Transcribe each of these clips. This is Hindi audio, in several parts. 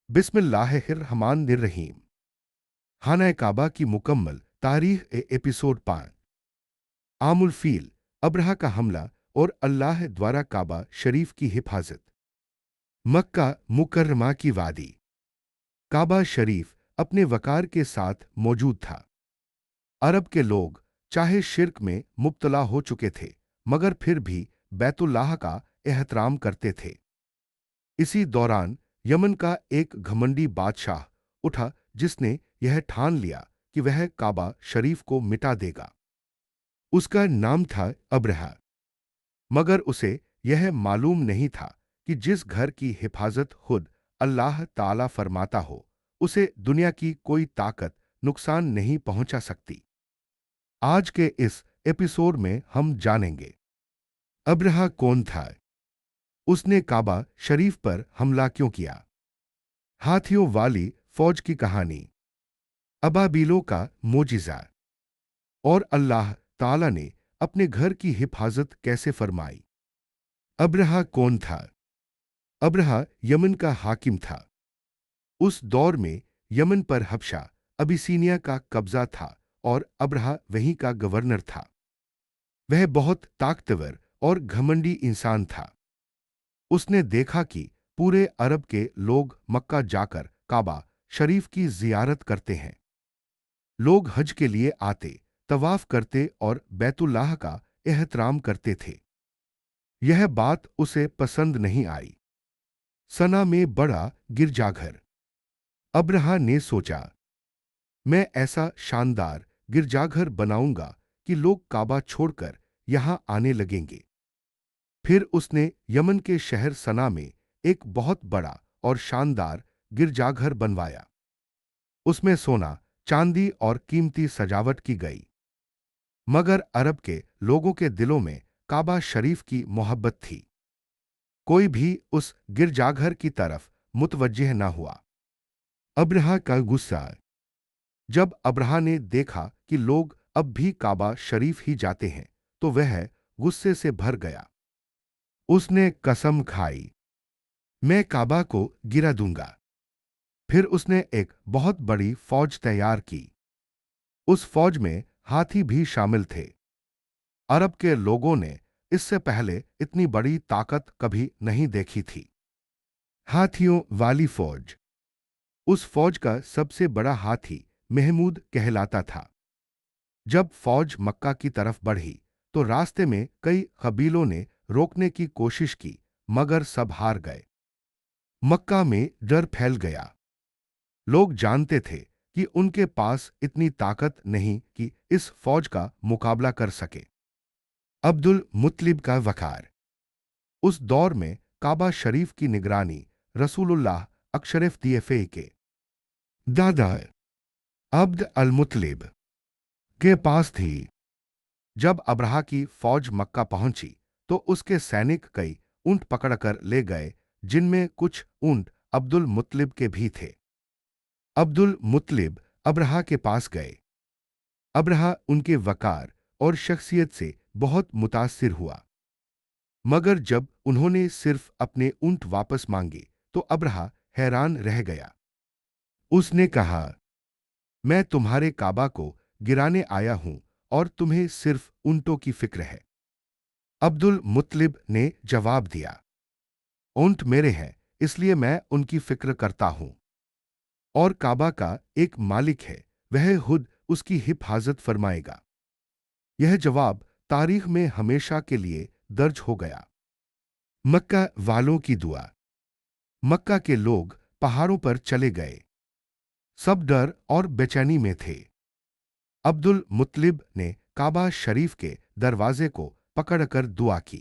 बिस्मिल्लाहिर्रहमानिर्रहीम। खाना काबा की मुकम्मल तारीख एपिसोड 5। आमुल फील, अब्रहा का हमला और अल्लाह द्वारा काबा शरीफ की हिफाजत। मक्का मुकर्रमा की वादी। काबा शरीफ अपने वकार के साथ मौजूद था। अरब के लोग चाहे शिर्क में मुब्तला हो चुके थे, मगर फिर भी बैतुल्लाह का एहतराम करते थे। इसी दौरान यमन का एक घमंडी बादशाह उठा, जिसने यह ठान लिया कि वह काबा शरीफ को मिटा देगा। उसका नाम था अब्रहा। मगर उसे यह मालूम नहीं था कि जिस घर की हिफाजत खुद अल्लाह ताला फरमाता हो, उसे दुनिया की कोई ताकत नुकसान नहीं पहुंचा सकती। आज के इस एपिसोड में हम जानेंगे अब्रहा कौन था, उसने काबा शरीफ पर हमला क्यों किया, हाथियों वाली फौज की कहानी, अबाबीलों का मोजिज़ा, और अल्लाह ताला ने अपने घर की हिफाजत कैसे फरमाई। अब्रहा कौन था? अब्रहा यमन का हाकिम था। उस दौर में यमन पर हबशा अबिसीनिया का कब्जा था और अब्रहा वहीं का गवर्नर था। वह बहुत ताकतवर और घमंडी इंसान था। उसने देखा कि पूरे अरब के लोग मक्का जाकर काबा शरीफ की जियारत करते हैं। लोग हज के लिए आते, तवाफ करते और बैतुल्लाह का एहतराम करते थे। यह बात उसे पसंद नहीं आई। सना में बड़ा गिरजाघर। अब्रहा ने सोचा, मैं ऐसा शानदार गिरजाघर बनाऊंगा कि लोग काबा छोड़कर यहां आने लगेंगे। फिर उसने यमन के शहर सना में एक बहुत बड़ा और शानदार गिरजाघर बनवाया। उसमें सोना, चांदी और कीमती सजावट की गई। मगर अरब के लोगों के दिलों में काबा शरीफ की मोहब्बत थी। कोई भी उस गिरजाघर की तरफ मुतवज्जिह न हुआ। अब्रहा का गुस्सा। जब अब्रहा ने देखा कि लोग अब भी काबा शरीफ ही जाते हैं, तो वह गुस्से से भर गया। उसने कसम खाई, मैं काबा को गिरा दूंगा। फिर उसने एक बहुत बड़ी फौज तैयार की। उस फौज में हाथी भी शामिल थे। अरब के लोगों ने इससे पहले इतनी बड़ी ताकत कभी नहीं देखी थी। हाथियों वाली फौज। उस फौज का सबसे बड़ा हाथी महमूद कहलाता था। जब फौज मक्का की तरफ बढ़ी, तो रास्ते में कई कबीलों ने रोकने की कोशिश की, मगर सब हार गए। मक्का में डर फैल गया। लोग जानते थे कि उनके पास इतनी ताकत नहीं कि इस फौज का मुकाबला कर सके। अब्दुल मुत्तलिब का वकार। उस दौर में काबा शरीफ की निगरानी रसूलुल्लाह अशरफ दिए के दादा अब्द अल मुत्तलिब के पास थी। जब अब्रहा की फौज मक्का पहुंची, तो उसके सैनिक कई ऊंट पकड़कर ले गए, जिनमें कुछ ऊंट अब्दुल मुत्तलिब के भी थे। अब्दुल मुत्तलिब अब्रहा के पास गए। अब्रहा उनके वकार और शख्सियत से बहुत मुतासिर हुआ। मगर जब उन्होंने सिर्फ अपने ऊंट वापस मांगे, तो अब्रहा हैरान रह गया। उसने कहा, मैं तुम्हारे काबा को गिराने आया हूं और तुम्हें सिर्फ ऊंटों की फिक्र है। अब्दुल मुत्तलिब ने जवाब दिया, ऊंट मेरे हैं, इसलिए मैं उनकी फिक्र करता हूं। और काबा का एक मालिक है, वह खुद उसकी हिफाजत फरमाएगा। यह जवाब तारीख में हमेशा के लिए दर्ज हो गया। मक्का वालों की दुआ। मक्का के लोग पहाड़ों पर चले गए। सब डर और बेचैनी में थे। अब्दुल मुत्तलिब ने काबा शरीफ के दरवाजे को पकड़कर दुआ की,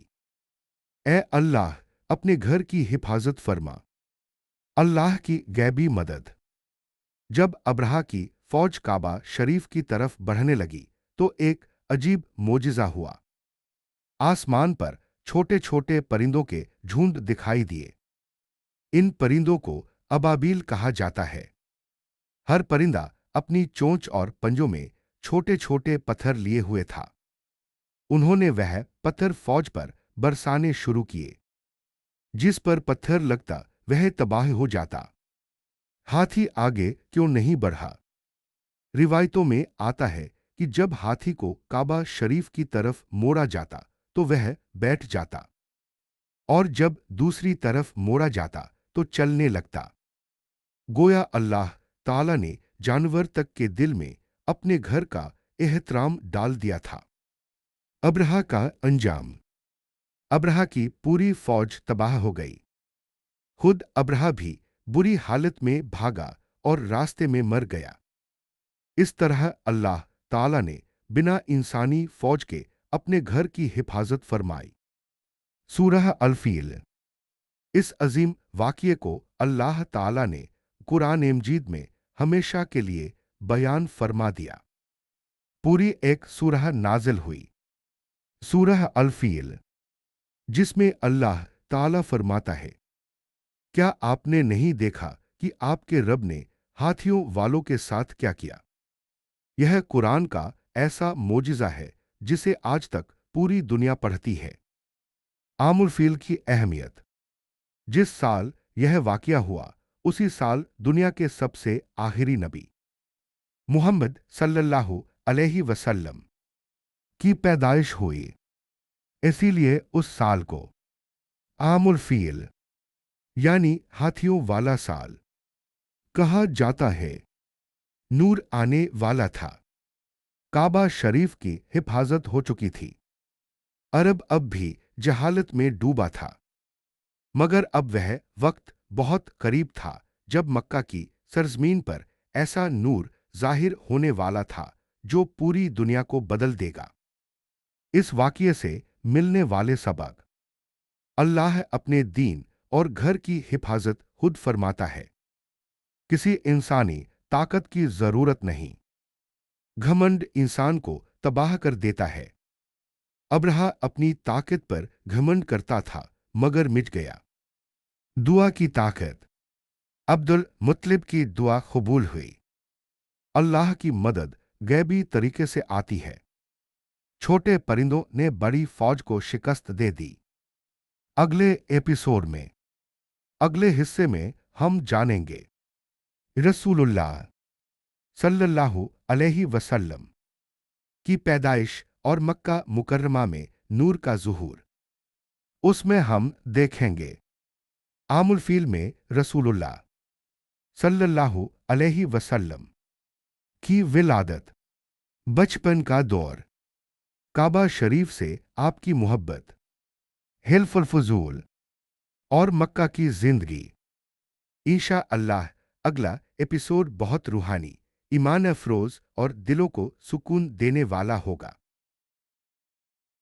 ए अल्लाह, अपने घर की हिफाजत फरमा। अल्लाह की गैबी मदद। जब अब्रहा की फौज काबा शरीफ की तरफ बढ़ने लगी, तो एक अजीब मोजिज़ा हुआ। आसमान पर छोटे छोटे परिंदों के झुंड दिखाई दिए। इन परिंदों को अबाबील कहा जाता है। हर परिंदा अपनी चोंच और पंजों में छोटे छोटे पत्थर लिए हुए था। उन्होंने वह पत्थर फौज पर बरसाने शुरू किए। जिस पर पत्थर लगता, वह तबाह हो जाता। हाथी आगे क्यों नहीं बढ़ा? रिवायतों में आता है कि जब हाथी को काबा शरीफ की तरफ मोड़ा जाता तो वह बैठ जाता, और जब दूसरी तरफ मोड़ा जाता तो चलने लगता। गोया अल्लाह ताला ने जानवर तक के दिल में अपने घर का एहतराम डाल दिया था। अब्रहा का अंजाम। अब्रहा की पूरी फौज तबाह हो गई। खुद अब्रहा भी बुरी हालत में भागा और रास्ते में मर गया। इस तरह अल्लाह ताला ने बिना इंसानी फौज के अपने घर की हिफाजत फरमाई। सूरह अल-फील। इस अजीम वाक़ये को अल्लाह ताला ने कुरान मजीद में हमेशा के लिए बयान फरमा दिया। पूरी एक सूरह नाज़िल हुई, सूरह अल-फील, जिसमें अल्लाह ताला फरमाता है, क्या आपने नहीं देखा कि आपके रब ने हाथियों वालों के साथ क्या किया? यह कुरान का ऐसा मोजिज़ा है जिसे आज तक पूरी दुनिया पढ़ती है। आमुल फील की अहमियत। जिस साल यह वाक़या हुआ उसी साल दुनिया के सबसे आखिरी नबी मुहम्मद सल्लल्लाहु अलैहि वसल्लम की पैदाइश हुई। इसीलिए उस साल को आमुल फील यानी हाथियों वाला साल कहा जाता है। नूर आने वाला था। काबा शरीफ की हिफाजत हो चुकी थी। अरब अब भी जहालत में डूबा था, मगर अब वह वक्त बहुत करीब था जब मक्का की सरजमीन पर ऐसा नूर जाहिर होने वाला था जो पूरी दुनिया को बदल देगा। इस वाक़ये से मिलने वाले सबक। अल्लाह अपने दीन और घर की हिफाजत खुद फरमाता है। किसी इंसानी ताकत की जरूरत नहीं। घमंड इंसान को तबाह कर देता है। अब्रहा अपनी ताकत पर घमंड करता था मगर मिट गया। दुआ की ताकत। अब्दुल मुत्तलिब की दुआ कबूल हुई। अल्लाह की मदद गैबी तरीके से आती है। छोटे परिंदों ने बड़ी फौज को शिकस्त दे दी। अगले एपिसोड में, अगले हिस्से में हम जानेंगे रसूलुल्लाह सल्लल्लाहु अलैहि वसल्लम की पैदाइश और मक्का मुकर्रमा में नूर का ज़ुहूर। उसमें हम देखेंगे आमुल फील में रसूलुल्लाह सल्लल्लाहु अलैहि वसल्लम की विलादत, बचपन का दौर, काबा शरीफ से आपकी मोहब्बत, हिल्फुल फुजूल और मक्का की जिंदगी। इंशा अल्लाह अगला एपिसोड बहुत रूहानी, ईमान अफरोज और दिलों को सुकून देने वाला होगा।